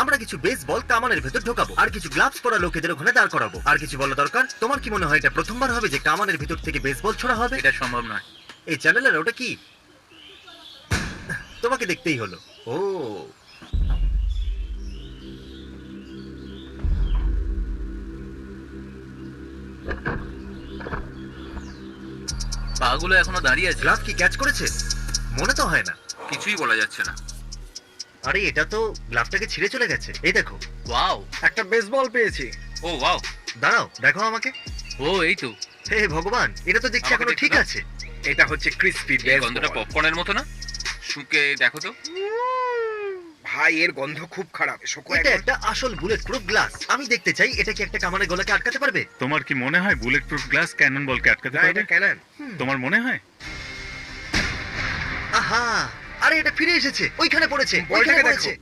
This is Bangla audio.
আমরা কিছু বেসবল কামানের ভেতর ঢোকাবো আর কিছু গ্লাভস পরা লোকেদের ওখানে দাঁড় করাবো। আর কিছু বলা দরকার? তোমার কি মনে হয় এটা প্রথমবার হবে যে কামানের ভেতর থেকে বেসবল ছোড়া হবে? এটা সম্ভব নয়। এই চ্যানেলের ওটা কি? তোমাকে দেখতেই হলো। ও পাগুলো এখনো দাঁড়িয়ে আছে। গ্লাভ কি ক্যাচ করেছে? মনে তো হয় না। কিছুই বলা যাচ্ছে না। আরে এটা তো গ্লাভটাকে ছিঁড়ে চলে গেছে। এই দেখো, ওয়াও। একটা বেসবল পেয়েছি। ও ওয়াও। দাঁড়াও দেখো আমাকে। ও এই তো। হে ভগবান, এটা তো দেখছি আমাকে এখনো দেখতে ঠিক দাও। আছে। এটা হচ্ছে ক্রিসপি এই বেসবল। গন্ধটা পপকর্নের মতো না? শুকে দেখো তো। ভাই এর গন্ধ খুব খারাপ। শোকো এটা একবার। একটা আসল বুলেট প্রুফ গ্লাস। আমি দেখতে চাই এটা কি একটা কামানের গলাকে আটকাতে পারবে। তোমার কি মনে হয় বুলেট প্রুফ গ্লাস ক্যানন বলকে আটকাতে না, পারবে? এটা ক্যানন। তোমার মনে হয়? আহা, আরে এটা ফিরে এসেছে, ওইখানে পড়েছে, বলটাকে ওইখানে দেখো। পড়েছে।